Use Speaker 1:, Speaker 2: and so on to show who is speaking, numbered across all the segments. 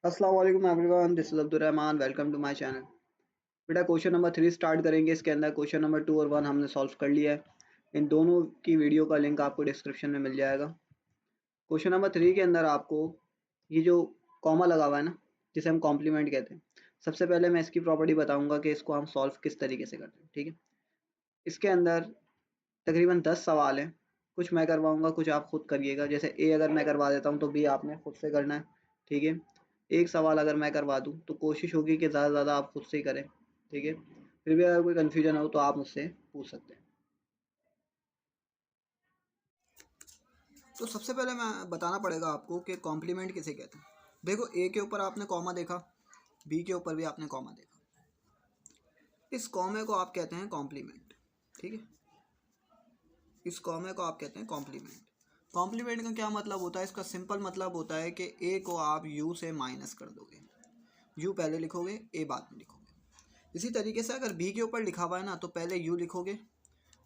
Speaker 1: अस्सलाम वालेकुम everyone, this is Abdul Rahman. Welcome to my channel. बेटा क्वेश्चन नंबर 3 स्टार्ट करेंगे। इसके अंदर क्वेश्चन नंबर 2 और 1 हमने सॉल्व कर लिया है। इन दोनों की वीडियो का लिंक आपको डिस्क्रिप्शन में मिल जाएगा। क्वेश्चन नंबर 3 के अंदर आपको ये जो कॉमा लगा हुआ है ना, जिसे हम कॉम्प्लीमेंट कहते हैं, सबसे पहले मैं इसकी प्रॉपर्टी बताऊंगा कि इसको हम सॉल्व किस तरीके से करते हैं। ठीक है, इसके अंदर तकरीबन 10 सवाल हैं। कुछ मैं करवाऊंगा, कुछ आप खुद करिएगा। जैसे ए अगर मैं करवा देता हूँ तो बी आपने खुद से करना है। ठीक है, एक सवाल अगर मैं करवा दूँ तो कोशिश होगी कि ज़्यादा से ज़्यादा आप खुद से ही करें। ठीक है, फिर भी अगर कोई कन्फ्यूजन हो तो आप मुझसे पूछ सकते हैं। तो सबसे पहले मैं बताना पड़ेगा आपको कि कॉम्प्लीमेंट किसे कहते हैं। देखो, ए के ऊपर आपने कॉमा देखा, बी के ऊपर भी आपने कॉमा देखा। इस कॉमे को आप कहते हैं कॉम्प्लीमेंट। ठीक है, इस कॉमे को आप कहते हैं कॉम्प्लीमेंट। कॉम्प्लीमेंट का क्या मतलब होता है? इसका सिंपल मतलब होता है कि ए को आप यू से माइनस कर दोगे। यू पहले लिखोगे, ए बाद में लिखोगे। इसी तरीके से अगर बी के ऊपर लिखा हुआ है ना, तो पहले यू लिखोगे,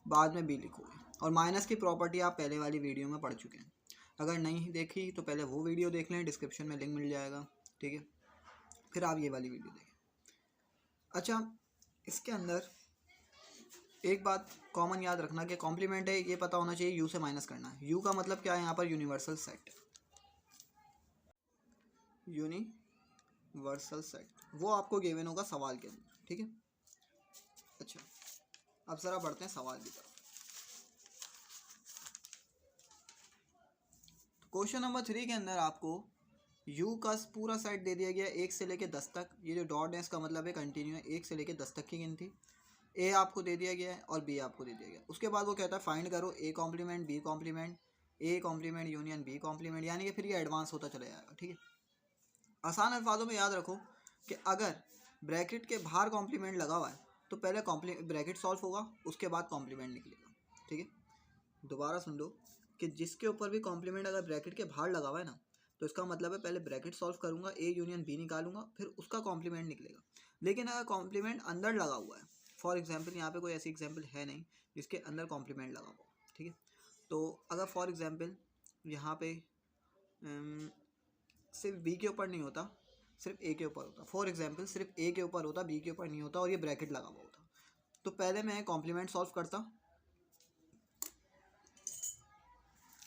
Speaker 1: बाद में बी लिखोगे। और माइनस की प्रॉपर्टी आप पहले वाली वीडियो में पढ़ चुके हैं। अगर नहीं देखी तो पहले वो वीडियो देख लें, डिस्क्रिप्शन में लिंक मिल जाएगा। ठीक है, फिर आप ये वाली वीडियो देखें। अच्छा, इसके अंदर एक बात कॉमन याद रखना कि कॉम्प्लीमेंट है, ये पता होना चाहिए यू से माइनस करना है। यू का मतलब क्या है यहाँ पर? Universal set. यूनिवर्सल सेट वो आपको गिवन होगा सवाल के अंदर। ठीक है, अच्छा अब ज़रा बढ़ते हैं सवाल की तरफ। क्वेश्चन नंबर 3 के अंदर आपको u का पूरा सेट दे दिया गया 1 से लेकर 10 तक। ये जो डॉट है इसका मतलब है कंटिन्यू है, 1 से लेकर 10 तक की गिनती। ए आपको दे दिया गया है और बी आपको दे दिया गया। उसके बाद वो कहता है फाइंड करो A complement B complement, A complement union B complement, यानी कि फिर ये एडवांस होता चला जाएगा। ठीक है, आसान अल्फाजों में याद रखो कि अगर ब्रैकेट के बाहर कॉम्प्लीमेंट लगा हुआ है तो पहले ब्रैकेट सॉल्व होगा, उसके बाद कॉम्प्लीमेंट निकलेगा। ठीक है, दोबारा सुन लो कि जिसके ऊपर भी कॉम्प्लीमेंट अगर ब्रैकेट के बाहर लगा हुआ है ना, तो इसका मतलब है पहले ब्रैकेट सॉल्व करूंगा, ए यूनियन बी निकालूंगा, फिर उसका कॉम्प्लीमेंट निकलेगा। लेकिन अगर कॉम्प्लीमेंट अंदर लगा हुआ है, फॉर एग्जाम्पल यहाँ पे कोई ऐसी एग्जाम्पल है नहीं जिसके अंदर कॉम्प्लीमेंट लगा हुआ। ठीक है, तो अगर फॉर एग्जाम्पल यहाँ पे सिर्फ बी के ऊपर नहीं होता, सिर्फ ए के ऊपर होता। फॉर एग्जाम्पल सिर्फ ए के ऊपर होता, बी के ऊपर नहीं होता और ये ब्रैकेट लगा हुआ होता, तो पहले मैं कॉम्प्लीमेंट सॉल्व करता।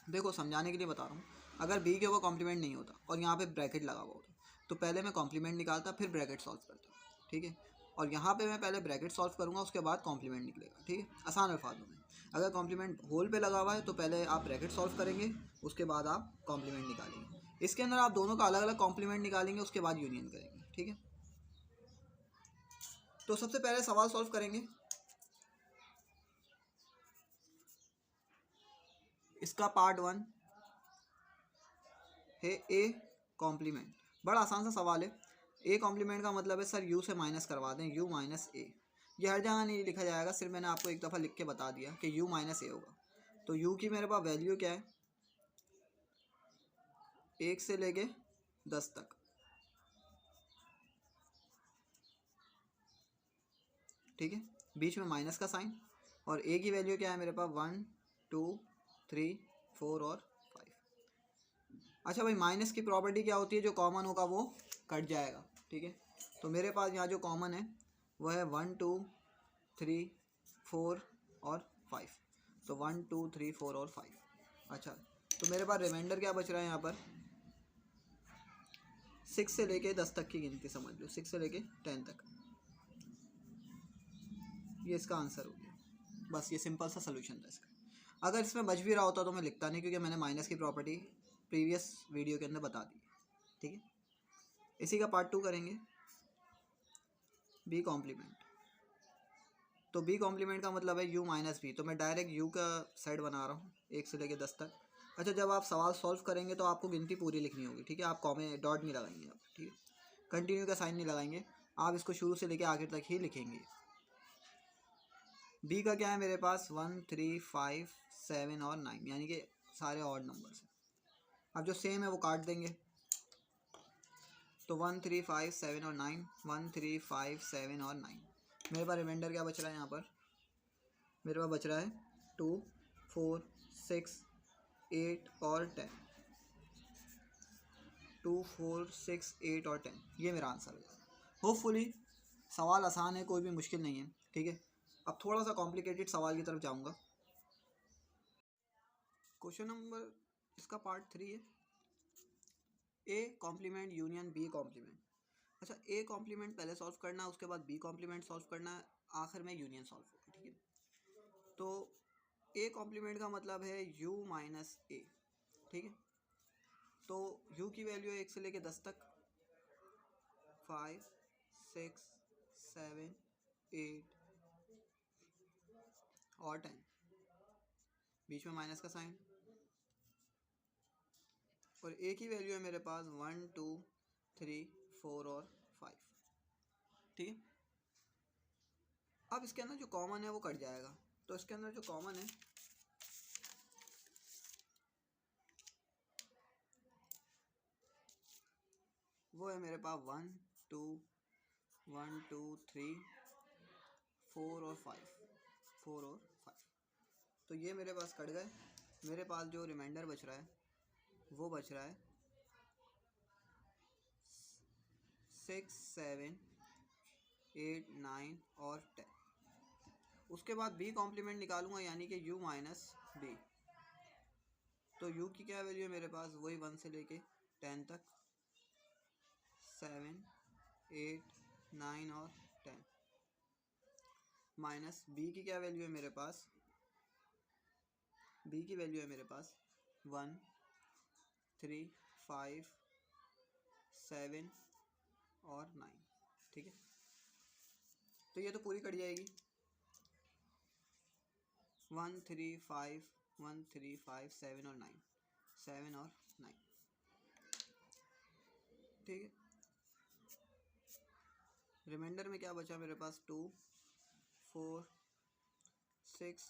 Speaker 1: देखो समझाने के लिए बता रहा हूँ, अगर बी के ऊपर कॉम्प्लीमेंट नहीं होता और यहाँ पे ब्रैकेट लगा हुआ होता, तो पहले मैं कॉम्प्लीमेंट निकालता, फिर ब्रैकेट सॉल्व करता। ठीक है, और यहाँ पे मैं पहले ब्रैकेट सॉल्व करूँगा, उसके बाद कॉम्प्लीमेंट निकलेगा। ठीक है, आसान अल्फाजों में अगर कॉम्प्लीमेंट होल पे लगा हुआ है तो पहले आप ब्रैकेट सॉल्व करेंगे, उसके बाद आप कॉम्प्लीमेंट निकालेंगे। इसके अंदर आप दोनों का अलग अलग कॉम्प्लीमेंट निकालेंगे, उसके बाद यूनियन करेंगे। ठीक है, तो सबसे पहले सवाल सॉल्व करेंगे। इसका पार्ट 1 है ए कॉम्प्लीमेंट। बड़ा आसान सा सवाल है। ए कॉम्प्लीमेंट का मतलब है सर यू से माइनस करवा दें, यू माइनस ए। ये हर जगह नहीं लिखा जाएगा, सिर्फ मैंने आपको एक दफ़ा लिख के बता दिया कि यू माइनस ए होगा। तो यू की मेरे पास वैल्यू क्या है? 1 से लेके 10 तक। ठीक है, बीच में माइनस का साइन। और ए की वैल्यू क्या है मेरे पास? 1 2 3 4 और 5। अच्छा भाई, माइनस की प्रॉपर्टी क्या होती है? जो कॉमन होगा वो कट जाएगा। ठीक है, तो मेरे पास यहाँ जो कॉमन है वो है 1 2 3 4 और 5। तो 1 2 3 4 और 5। अच्छा, तो मेरे पास रिमाइंडर क्या बच रहा है यहाँ पर? 6 से लेके 10 तक की गिनती समझ लो, 6 से लेके 10 तक। ये इसका आंसर हो गया। बस ये सिंपल सा सोल्यूशन था इसका। अगर इसमें बच भी रहा होता तो मैं लिखता नहीं, क्योंकि मैंने माइनस की प्रॉपर्टी प्रीवियस वीडियो के अंदर बता दी। ठीक है, इसी का पार्ट 2 करेंगे, बी कॉम्प्लीमेंट। तो बी कॉम्प्लीमेंट का मतलब है यू माइनस बी, तो मैं डायरेक्ट यू का सेट बना रहा हूँ 1 से लेकर 10 तक। अच्छा, जब आप सवाल सॉल्व करेंगे तो आपको गिनती पूरी लिखनी होगी। ठीक है, आप कॉमे डॉट नहीं लगाएंगे आप। ठीक है, कंटिन्यू का साइन नहीं लगाएंगे, आप इसको शुरू से लेकर आखिर तक ही लिखेंगे। बी का क्या है मेरे पास? 1 3 5 7 और 9, यानी कि सारे ऑड नंबर्स हैं। अब जो सेम है वो काट देंगे, तो 1 3 5 7 और 9, 1 3 5 7 और 9। मेरे पास रिमाइंडर क्या बच रहा है यहाँ पर? मेरे पास बच रहा है 2 4 6 8 और 10। 2, 4, 6, 8 और 10। ये मेरा आंसर है। होपफुली सवाल आसान है, कोई भी मुश्किल नहीं है, ठीक है। अब थोड़ा सा कॉम्प्लिकेटेड सवाल की तरफ जाऊंगा। क्वेश्चन नंबर इसका पार्ट 3 है, A complement union B complement. अच्छा, ए कॉम्प्लीमेंट पहले सॉल्व करना है, उसके बाद बी कॉम्प्लीमेंट सॉल्व करना है, आखिर में यूनियन सॉल्व होगा, ठीक है। तो ए कॉम्प्लीमेंट का मतलब है u माइनस ए, ठीक है। तो u की वैल्यू है 1 से लेके 10 तक, 5, 6, 7, 8 और 10, बीच में माइनस का साइन। और ए की वैल्यू है मेरे पास 1, 2, 3, 4 और 5, ठीक है। अब इसके अंदर जो कॉमन है वो कट जाएगा, तो इसके अंदर जो कॉमन है वो है मेरे पास 1, 2, 3, 4 और 5, 4 और 5। तो ये मेरे पास कट गए। मेरे पास जो रिमाइंडर बच रहा है वो बच रहा है 6, 7, 8, 9 और 10। उसके बाद बी कॉम्प्लीमेंट निकालूंगा, यानी कि u माइनस बी। तो u की क्या वैल्यू है मेरे पास, वही 1 से लेके 10 तक, 7, 8, 9 और 10, माइनस बी की क्या वैल्यू है मेरे पास, बी की वैल्यू है मेरे पास 1, 3, 5, 7 और 9, ठीक है। तो ये तो पूरी कट जाएगी, 1, 3, 5, 1, 3, 5, 7 और 9, 7 और 9, ठीक है। रिमाइंडर में क्या बचा मेरे पास, 2, 4, 6,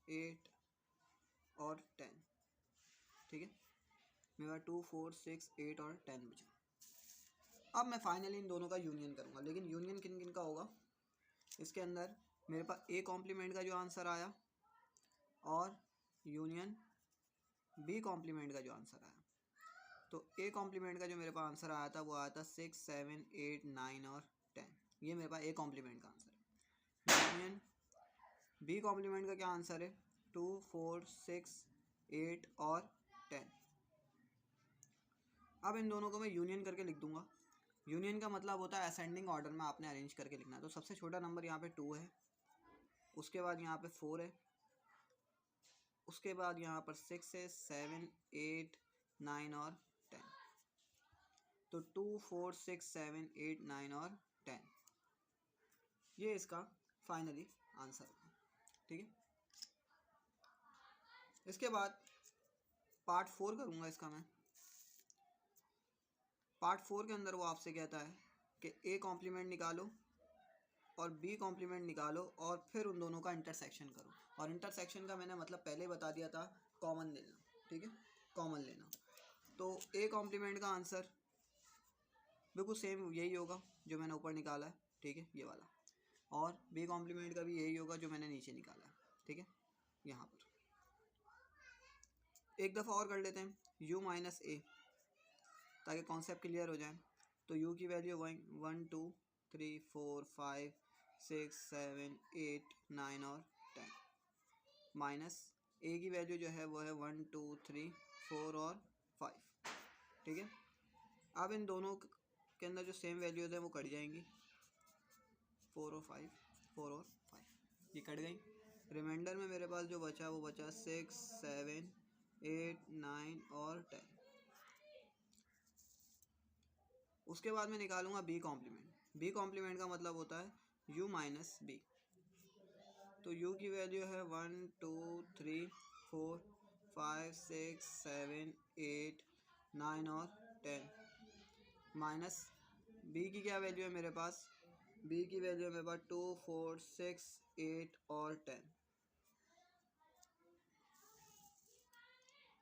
Speaker 1: 8 और 10, ठीक है। मेरे पास 2, 4, 6, 8 और 10 बचा। अब मैं फाइनली इन दोनों का यूनियन करूँगा, लेकिन यूनियन किन किन का होगा। इसके अंदर मेरे पास ए कॉम्प्लीमेंट का जो आंसर आया और यूनियन बी कॉम्प्लीमेंट का जो आंसर आया। तो ए कॉम्प्लीमेंट का जो मेरे पास आंसर आया था वो आया था 6, 7, 8, 9 और 10। ये मेरे पास ए कॉम्प्लीमेंट का आंसर है। यूनियन बी कॉम्प्लीमेंट का क्या आंसर है, 2, 4, 6, 8 और 10। अब इन दोनों को मैं यूनियन करके लिख दूंगा। यूनियन का मतलब होता है असेंडिंग ऑर्डर में आपने अरेंज करके लिखना है। तो सबसे छोटा नंबर यहाँ पे 2 है, उसके बाद यहाँ पे 4 है, उसके बाद यहाँ पर 6 है, 7, 8, 9 और 10। तो 2, 4, 6, 7, 8, 9 और 10, ये इसका फाइनली आंसर है, ठीक है। इसके बाद पार्ट 4 करूँगा इसका मैं। पार्ट 4 के अंदर वो आपसे कहता है कि ए कॉम्प्लीमेंट निकालो और बी कॉम्प्लीमेंट निकालो और फिर उन दोनों का इंटरसेक्शन करो। और इंटरसेक्शन का मैंने मतलब पहले ही बता दिया था, कॉमन लेना, ठीक है, कॉमन लेना। तो ए कॉम्प्लीमेंट का आंसर बिल्कुल सेम यही होगा जो मैंने ऊपर निकाला है, ठीक है, ये वाला। और बी कॉम्प्लीमेंट का भी यही होगा जो मैंने नीचे निकाला है, ठीक है। यहाँ पर एक दफ़ा और कर लेते हैं, u माइनस ए, ताकि कॉन्सेप्ट क्लियर हो जाए। तो u की वैल्यू 1, 2, 3, 4, 5, 6, 7, 8, 9 और 10, माइनस ए की वैल्यू जो है वो है 1, 2, 3, 4 और 5, ठीक है। अब इन दोनों के अंदर जो सेम वैल्यूज है वो कट जाएंगी, 4 और 5, 4 और 5, ये कट गई। रिमाइंडर में मेरे पास जो बचा वो बचा 6, 7, 8, 9 और 10। उसके बाद मैं निकालूंगा बी कॉम्प्लीमेंट। बी कॉम्प्लीमेंट का मतलब होता है u माइनस बी। तो u की वैल्यू है 1, 2, 3, 4, 5, 6, 7, 8, 9 और 10, माइनस b की क्या वैल्यू है मेरे पास, b की वैल्यू है मेरे पास 2, 4, 6, 8 और 10।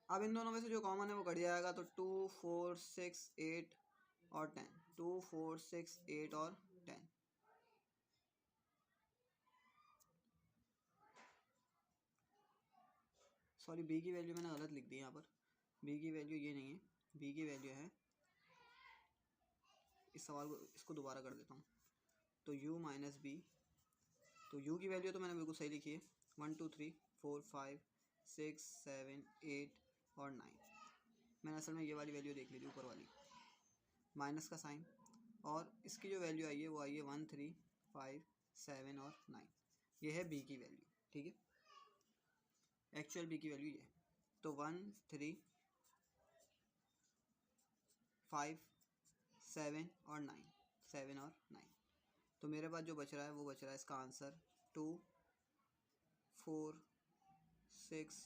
Speaker 1: अब इन दोनों में से जो कॉमन है वो कट जाएगा, तो 2, 4, 6, 8 और 10, 2, 4, 6, 8 और 10। सॉरी, बी की वैल्यू मैंने गलत लिख दी यहाँ पर, बी की वैल्यू ये नहीं है, बी की वैल्यू है, इस सवाल को इसको दोबारा कर देता हूँ, तो u माइनस बी, तो u की वैल्यू तो मैंने बिल्कुल सही लिखी है 1 2 3 4 5 6 7 8 और 9। मैंने असल में ये वाली वैल्यू देख ली थी ऊपर वाली, माइनस का साइन, और इसकी जो वैल्यू आई है वो आई है 1 3 5 7 और 9। ये है बी की वैल्यू, ठीक है, एक्चुअल बी की वैल्यू ये है। तो 1 3 5 7 और 9, 7 और 9, तो मेरे पास जो बच रहा है वो बच रहा है इसका आंसर 2 4 6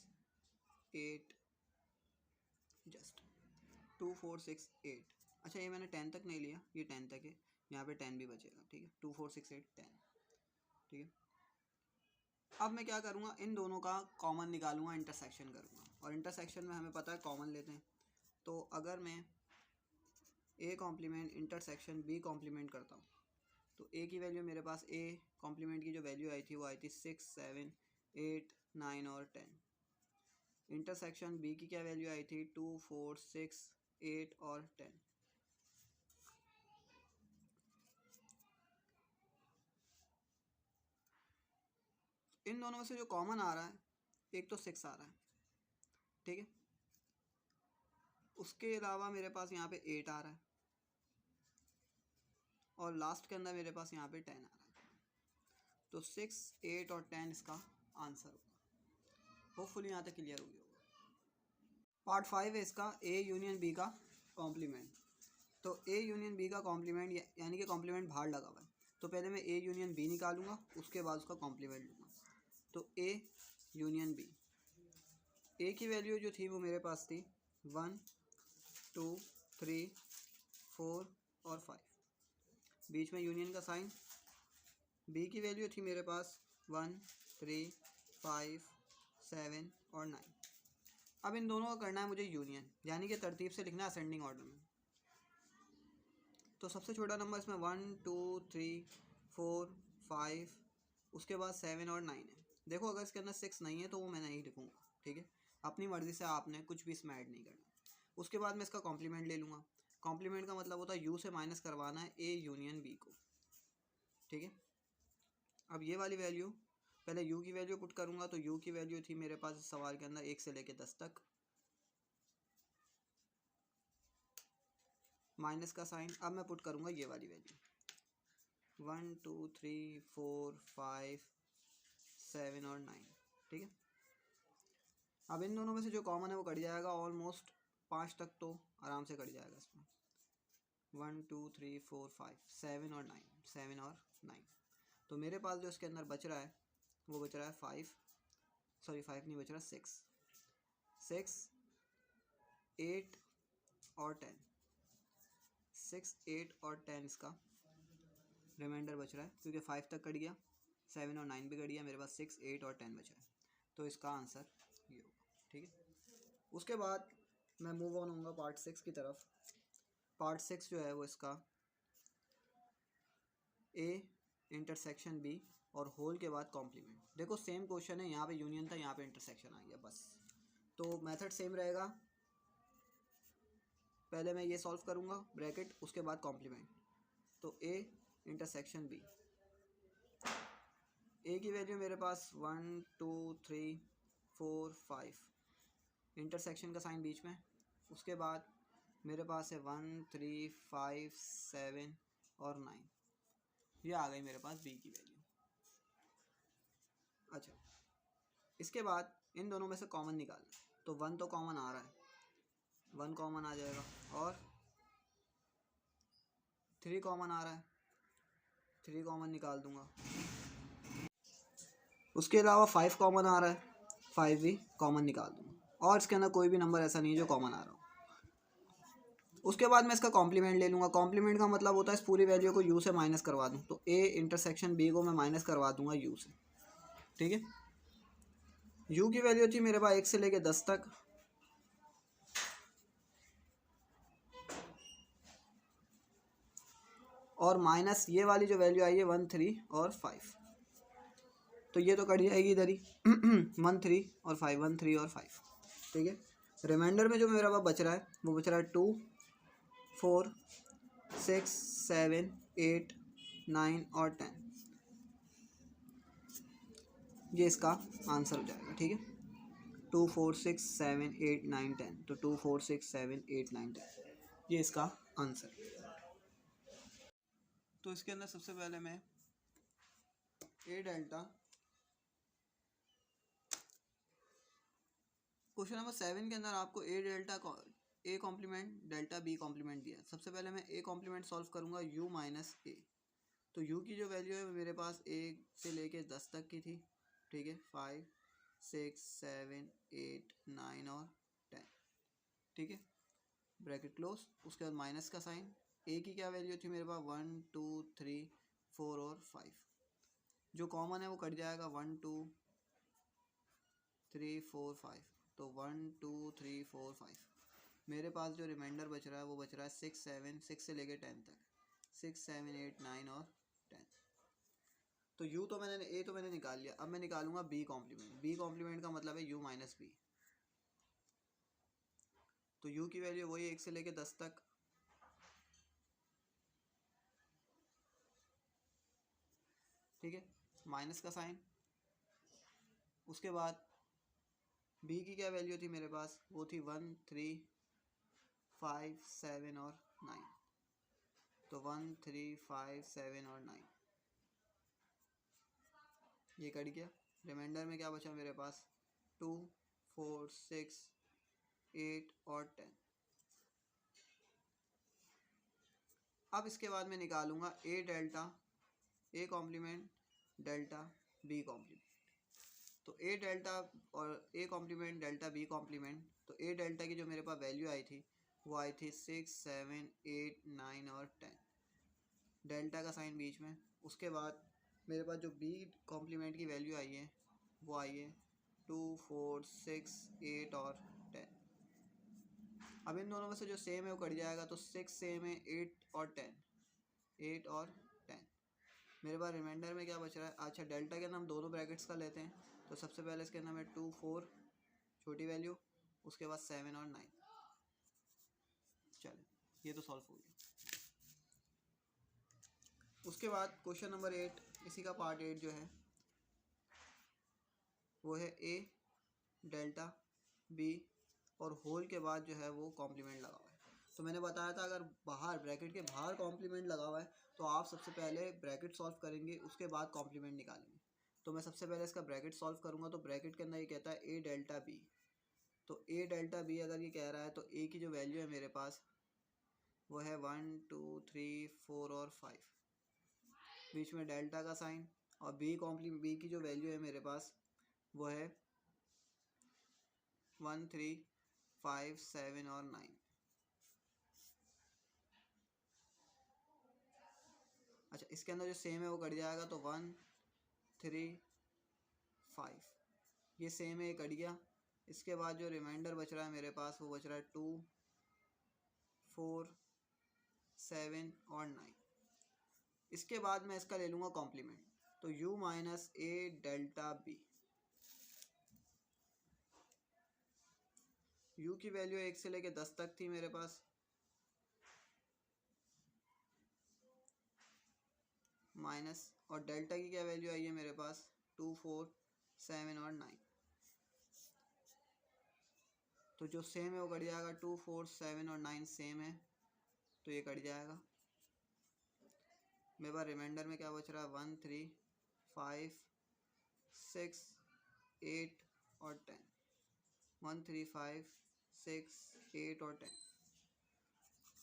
Speaker 1: 8, जस्ट 2 4 6 8। अच्छा ये मैंने 10 तक नहीं लिया, ये 10 तक है, यहाँ पे 10 भी बचेगा, ठीक है, 2 4 6 8 10, ठीक है। अब मैं क्या करूँगा, इन दोनों का कॉमन निकालूंगा, इंटरसेक्शन करूँगा, और इंटरसेक्शन में हमें पता है कॉमन लेते हैं। तो अगर मैं A complement intersection B complement करता हूँ, तो ए की वैल्यू मेरे पास, ए कॉम्प्लीमेंट की जो वैल्यू आई थी वो आई थी 6 7 8 9 और 10। इंटरसेक्शन बी की क्या वैल्यू आई थी 2 4 6 8 और 10। इन दोनों में से जो कॉमन आ रहा है, एक तो 6 आ रहा है, ठीक है, उसके अलावा मेरे पास यहाँ पे 8 आ रहा है, और लास्ट के अंदर मेरे पास यहाँ पे 10 आ रहा है। तो 6 8 और 10 इसका आंसर होगा। होपफुली यहाँ तक क्लियर हो गया होगा। पार्ट 5 है इसका, ए यूनियन बी का कॉम्प्लीमेंट। तो ए यूनियन बी का कॉम्प्लीमेंट यानी कि कॉम्प्लीमेंट बाहर लगा हुआ है, तो पहले मैं ए यूनियन बी निकालूंगा, उसके बाद उसका कॉम्प्लीमेंट लूँगा। तो ए यूनियन बी, ए की वैल्यू जो थी वो मेरे पास थी 1 2 3 4 और 5, बीच में यूनियन का साइन। बी की वैल्यू थी मेरे पास 1 3 5 7 और 9। अब इन दोनों का करना है मुझे यूनियन, यानी कि तरतीब से लिखना है असेंडिंग ऑर्डर में। तो सबसे छोटा नंबर इसमें 1 2 3 4 5, उसके बाद 7 और 9 है। देखो अगर इसके अंदर 6 नहीं है तो वो मैं नहीं लिखूँगा, ठीक है, अपनी मर्ज़ी से आपने कुछ भी इसमें ऐड नहीं करना। उसके बाद मैं इसका कॉम्प्लीमेंट ले लूँगा। कॉम्प्लीमेंट का मतलब होता है यू से माइनस करवाना है ए यूनियन बी को, ठीक है। अब ये वाली वैल्यू, पहले u की वैल्यू पुट करूँगा, तो u की वैल्यू थी मेरे पास इस सवाल के अंदर 1 से लेके 10 तक, माइनस का साइन। अब मैं पुट करूँगा ये वाली वैल्यू 1 2 3 4 5 7 और 9, ठीक है। अब इन दोनों में से जो कॉमन है वो कट जाएगा, ऑलमोस्ट 5 तक तो आराम से कट जाएगा इसमें। 1 2 3 4 5 7 और 9, 7 और 9। तो मेरे पास जो इसके अंदर बच रहा है वो बच रहा है 5 नहीं बच रहा, 6 8 और 10, 6 8 और 10 इसका रिमाइंडर बच रहा है, क्योंकि 5 तक कट गया, 7 और 9 भी कट गया, मेरे पास 6 8 और 10 बचा है। तो इसका आंसर ये होगा, ठीक है। उसके बाद मैं मूव ऑन होऊंगा पार्ट 6 की तरफ। पार्ट 6 जो है वो इसका ए इंटरसेक्शन बी और होल के बाद कॉम्प्लीमेंट। देखो सेम क्वेश्चन है, यहाँ पे यूनियन था, यहाँ पे इंटरसेक्शन आ गया बस। तो मेथड सेम रहेगा, पहले मैं ये सॉल्व करूँगा ब्रैकेट, उसके बाद कॉम्प्लीमेंट। तो ए इंटरसेक्शन बी, ए की वैल्यू मेरे पास 1 2 3 4 5, इंटरसेक्शन का साइन बीच में। उसके बाद मेरे पास है 1 3 5 7 और 9, ये आ गई मेरे पास बी की वैल्यू। अच्छा, इसके बाद इन दोनों में से कॉमन निकालना, तो 1 तो कॉमन आ रहा है, 1 कॉमन आ जाएगा, और 3 कॉमन आ रहा है, 3 कॉमन निकाल दूंगा। उसके अलावा 5 कॉमन आ रहा है, 5 भी कॉमन निकाल दूंगा, और इसके अंदर कोई भी नंबर ऐसा नहीं है जो कॉमन आ रहा हो। उसके बाद मैं इसका कॉम्प्लीमेंट ले लूँगा। कॉम्प्लीमेंट का मतलब होता है इस पूरी वैल्यू को यू से माइनस करवा दूँ, तो ए इंटरसेक्शन बी को मैं माइनस करवा दूंगा यू से, ठीक है। यू की वैल्यू थी मेरे पास 1 से लेके 10 तक, और माइनस ये वाली जो वैल्यू आई है 1 3 और 5, तो ये तो कट जाएगी इधर ही 1 3 और 5, 1 3 और 5, ठीक है। रिमाइंडर में जो मेरा पास बच रहा है वो बच रहा है 2 4 6 7 8 9 और 10। ये इसका आंसर हो जाएगा। ठीक है, 2 4 6 7 8 9 10, तो 2 4 6 7 8 9 10 ये इसका आंसर। तो इसके अंदर सबसे पहले मैं ए डेल्टा, क्वेश्चन नंबर 7 के अंदर आपको A delta A complement delta B complement दिया है। सबसे पहले मैं ए कॉम्प्लीमेंट सॉल्व करूंगा यू माइनस ए। तो यू की जो वैल्यू है मेरे पास 1 से लेके 10 तक की थी। ठीक है, 5 6 7 8 9 और 10। ठीक है, ब्रैकेट क्लोज। उसके बाद माइनस का साइन। ए की क्या वैल्यू थी मेरे पास 1 2 3 4 और 5। जो कॉमन है वो कट जाएगा 1 2 3 4 5, तो 1 2 3 4 5। मेरे पास जो रिमाइंडर बच रहा है वो बच रहा है 6 7, 6 से लेके 10 तक, 6 7 8 9 और 10। तो यू तो मैंने ए तो मैंने निकाल लिया। अब मैं निकालूंगा बी कॉम्प्लीमेंट। बी कॉम्प्लीमेंट का मतलब है यू माइनस बी। तो यू की वैल्यू वही 1 से लेके 10 तक। ठीक है, माइनस का साइन। उसके बाद बी की क्या वैल्यू थी मेरे पास, वो थी 1 3 5 7 और 9, तो 1 3 5 7 और 9 ये कट गया। रिमाइंडर में क्या बचा मेरे पास 2 4 6 8 और 10। अब इसके बाद मैं निकालूंगा A delta A complement delta B complement. तो ए डेल्टा और A complement delta B complement. तो ए डेल्टा की जो मेरे पास वैल्यू आई थी वो आई थी 6 7 8 9 और 10, डेल्टा का साइन बीच में। उसके बाद मेरे पास जो बी कॉम्प्लीमेंट की वैल्यू आई है वो आई है 2 4 6 8 और 10। अब इन दोनों में से जो सेम है वो कट जाएगा, तो 6 सेम है 8 और 10, 8 और 10। मेरे पास रिमाइंडर में क्या बच रहा है। अच्छा, डेल्टा के अंदर हम दोनों ब्रैकेट्स का लेते हैं। तो सबसे पहले इसके अंदर मैं 2 4 छोटी वैल्यू, उसके बाद 7 और 9। चलो, ये तो सॉल्व हो गया। उसके बाद क्वेश्चन नंबर 8, इसी का पार्ट 8 जो है वो है ए डेल्टा बी और होल के बाद जो है वो कॉम्प्लीमेंट लगा हुआ है। तो मैंने बताया था अगर बाहर ब्रैकेट के बाहर कॉम्प्लीमेंट लगा हुआ है तो आप सबसे पहले ब्रैकेट सॉल्व करेंगे, उसके बाद कॉम्प्लीमेंट निकालेंगे। तो मैं सबसे पहले इसका ब्रैकेट सॉल्व करूँगा। तो ब्रैकेट के अंदर ये कहता है ए डेल्टा बी। तो ए डेल्टा बी अगर ये कह रहा है तो ए की जो वैल्यू है मेरे पास वो है 1 2 3 4 और 5, बीच में डेल्टा का साइन। और बी की जो वैल्यू है मेरे पास वो है 1 3 5 7 और 9। अच्छा, इसके अंदर जो सेम है वो कट जाएगा, तो 1 3 5 ये सेम है, ये कट गया। इसके बाद जो रिमाइंडर बच रहा है मेरे पास वो बच रहा है 2 4 7 और 9। इसके बाद मैं इसका ले लूँगा कॉम्प्लीमेंट। तो u माइनस ए डेल्टा बी, u की वैल्यू 1 से लेके 10 तक थी मेरे पास, माइनस, और डेल्टा की क्या वैल्यू आई है मेरे पास 2 4 7 और 9। तो जो सेम है वो कट जाएगा, 2 4 7 और 9 सेम है तो ये कट जाएगा। मेरे पास रिमाइंडर में क्या बच रहा है 1 3 5 6 8 और 10, 1 3 5 6 8 और 10।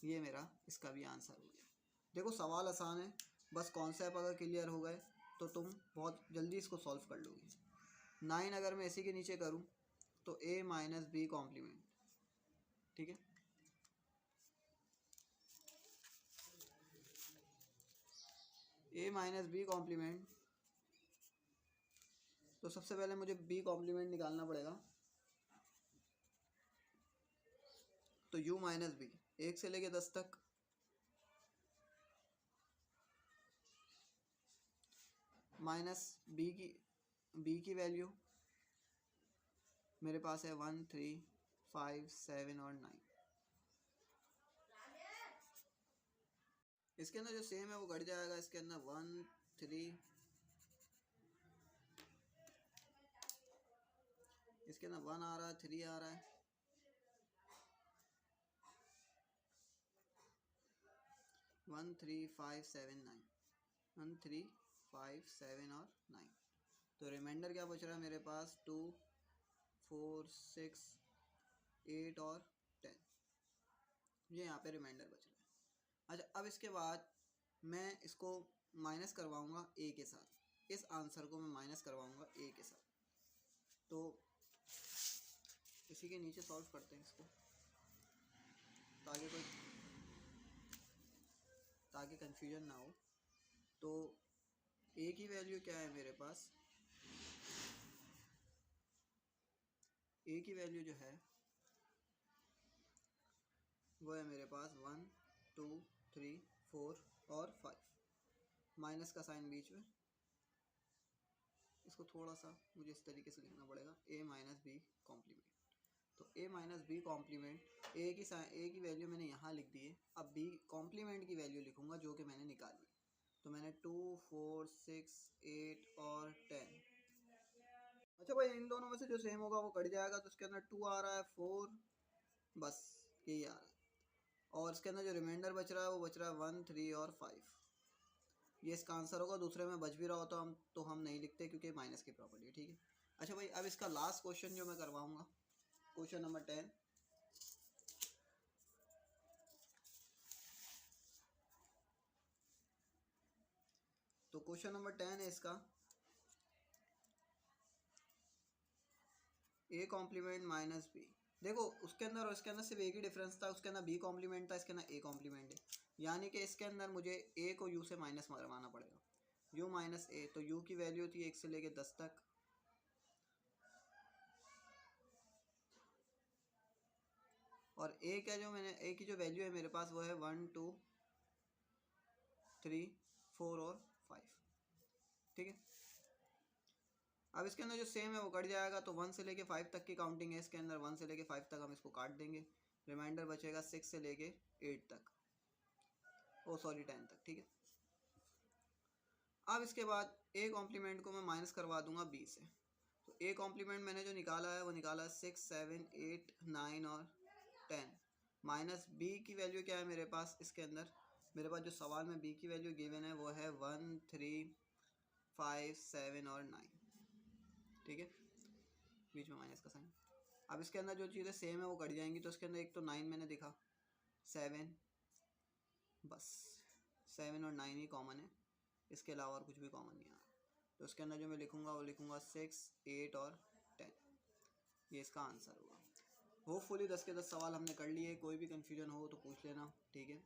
Speaker 1: ये मेरा इसका भी आंसर हो गया। देखो, सवाल आसान है, बस कॉन्सेप्ट अगर क्लियर हो गए तो तुम बहुत जल्दी इसको सॉल्व कर लोगे। 9 अगर मैं इसी के नीचे करूँ तो ए माइनस बी कॉम्प्लीमेंट। ठीक है, ए माइनस बी कॉम्प्लीमेंट। तो सबसे पहले मुझे बी कॉम्प्लीमेंट निकालना पड़ेगा। तो यू माइनस बी 1 से लेके 10 तक, माइनस बी की वैल्यू मेरे पास है 1 3 5, 7 और 9। इसके अंदर जो सेम है वो घट जाएगा, इसके अंदर 1, 3, इसके अंदर 1 आ रहा है, 3 आ रहा है, 1, 3, 5, 7, 9, 1, 3, 5, 7 और 9। तो रिमाइंडर क्या बच रहा है मेरे पास, 2, 4, 6, 8 और 10, ये यहाँ पे रिमाइंडर बच रहा है। अच्छा, अब इसके बाद मैं इसको माइनस करवाऊँगा ए के साथ, इस आंसर को मैं माइनस करवाऊँगा ए के साथ। तो इसी के नीचे सॉल्व करते हैं इसको, ताकि कन्फ्यूजन ना हो। तो ए की वैल्यू क्या है मेरे पास, ए की वैल्यू जो है वो है मेरे पास 1, 2, 3, 4 और 5, माइनस का साइन बीच में, इसको थोड़ा सा मुझे इस तरीके से लिखना पड़ेगा, ए माइनस बी कॉम्प्लीमेंट। तो A minus B complement, A की वैल्यू मैंने यहाँ लिख दी है, अब बी कॉम्प्लीमेंट की वैल्यू लिखूँगा जो कि मैंने निकाली। तो मैंने 2, 4, 6, 8 और 10। अच्छा भाई, इन दोनों में से जो सेम होगा वो कट जाएगा, तो इसके अंदर 2 आ रहा है, 4, बस यही आ रहा है। और इसके अंदर जो रिमाइंडर बच रहा है वो बच रहा है 1, 3 और 5। ये इसका आंसर होगा। दूसरे में बच भी रहा हो तो हम नहीं लिखते, क्योंकि माइनस की प्रॉपर्टी है, ठीक है। अच्छा भाई, अब इसका लास्ट क्वेश्चन जो मैं करवाऊँगा, क्वेश्चन नंबर 10। तो क्वेश्चन नंबर 10 है इसका, ए कॉम्प्लीमेंट माइनस बी। देखो, उसके अंदर और इसके अंदर सिर्फ एक ही डिफरेंस था, उसके अंदर बी कॉम्प्लीमेंट था, इसके अंदर ए कॉम्प्लीमेंट है। यानी कि इसके अंदर मुझे ए को यू से माइनस मरवाना पड़ेगा, यू माइनस ए। तो यू की वैल्यू थी 1 से लेके 10 तक, और ए का जो मैंने ए की जो वैल्यू है मेरे पास वो है 1, 2, 3, 4 और 5, ठीक है। अब इसके अंदर जो सेम है वो कट जाएगा, तो 1 से लेके 5 तक की काउंटिंग है इसके अंदर, 1 से लेके 5 तक हम इसको काट देंगे, रिमाइंडर बचेगा 6 से लेके 8 तक, 10 तक, ठीक है। अब इसके बाद ए कॉम्प्लीमेंट को मैं माइनस करवा दूंगा बी से। तो ए कॉम्प्लीमेंट मैंने जो निकाला है वो निकाला है 6, 7, 8, 9 और 10, माइनस बी की वैल्यू क्या है मेरे पास, इसके अंदर मेरे पास जो सवाल में बी की वैल्यू गिवन है वो है 1, 3, 5, 7 और 9, ठीक है, बीच में माइनस का साइन। अब इसके अंदर जो चीज़ें सेम है वो कट जाएंगी, तो इसके अंदर एक तो 9 मैंने दिखा, 7, बस 7 और 9 ही कॉमन है, इसके अलावा और कुछ भी कॉमन नहीं आ रहा। तो इसके अंदर जो मैं लिखूँगा वो लिखूँगा 6, 8 और 10, ये इसका आंसर होगा। होपफुली 10 के 10 सवाल हमने कर लिए, कोई भी कन्फ्यूजन हो तो पूछ लेना, ठीक है।